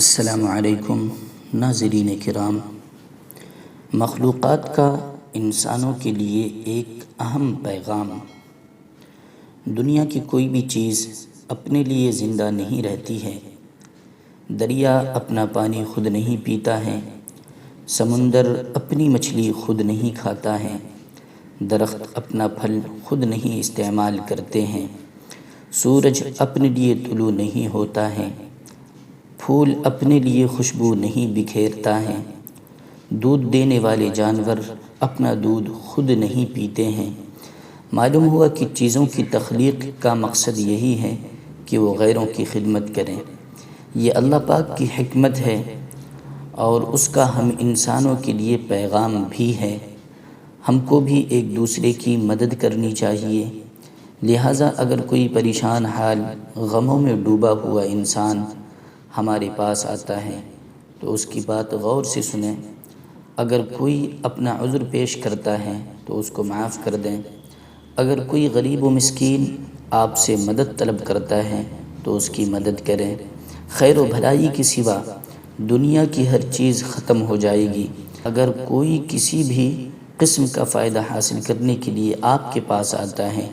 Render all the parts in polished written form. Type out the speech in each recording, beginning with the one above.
السلام علیکم ناظرین کرام۔ مخلوقات کا انسانوں کے لیے ایک اہم پیغام۔ دنیا کی کوئی بھی چیز اپنے لیے زندہ نہیں رہتی ہے۔ دریا اپنا پانی خود نہیں پیتا ہے، سمندر اپنی مچھلی خود نہیں کھاتا ہے، درخت اپنا پھل خود نہیں استعمال کرتے ہیں، سورج اپنے لیے طلوع نہیں ہوتا ہے، پھول اپنے لیے خوشبو نہیں بکھیرتا ہے، دودھ دینے والے جانور اپنا دودھ خود نہیں پیتے ہیں۔ معلوم ہوا کہ چیزوں کی تخلیق کا مقصد یہی ہے کہ وہ غیروں کی خدمت کریں۔ یہ اللہ پاک کی حکمت ہے اور اس کا ہم انسانوں کے لیے پیغام بھی ہے۔ ہم کو بھی ایک دوسرے کی مدد کرنی چاہیے۔ لہٰذا اگر کوئی پریشان حال، غموں میں ڈوبا ہوا انسان ہمارے پاس آتا ہے تو اس کی بات غور سے سنیں۔ اگر کوئی اپنا عذر پیش کرتا ہے تو اس کو معاف کر دیں۔ اگر کوئی غریب و مسکین آپ سے مدد طلب کرتا ہے تو اس کی مدد کریں۔ خیر و بھلائی کے سوا دنیا کی ہر چیز ختم ہو جائے گی۔ اگر کوئی کسی بھی قسم کا فائدہ حاصل کرنے کے لیے آپ کے پاس آتا ہے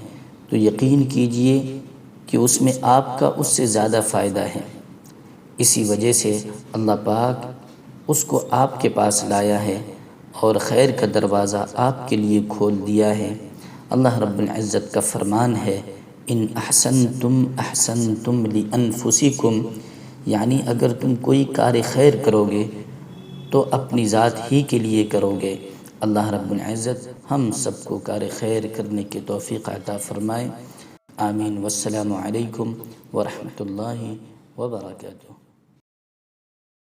تو یقین کیجئے کہ اس میں آپ کا اس سے زیادہ فائدہ ہے۔ اسی وجہ سے اللہ پاک اس کو آپ کے پاس لایا ہے اور خیر کا دروازہ آپ کے لیے کھول دیا ہے۔ اللہ رب العزت کا فرمان ہے، ان احسنتم احسنتم لانفسکم، یعنی اگر تم کوئی کار خیر کرو گے تو اپنی ذات ہی کے لیے کرو گے۔ اللہ رب العزت ہم سب کو کار خیر کرنے کی توفیق عطا فرمائے۔ آمین۔ والسلام علیکم ورحمۃ اللہ وبرکاتہ۔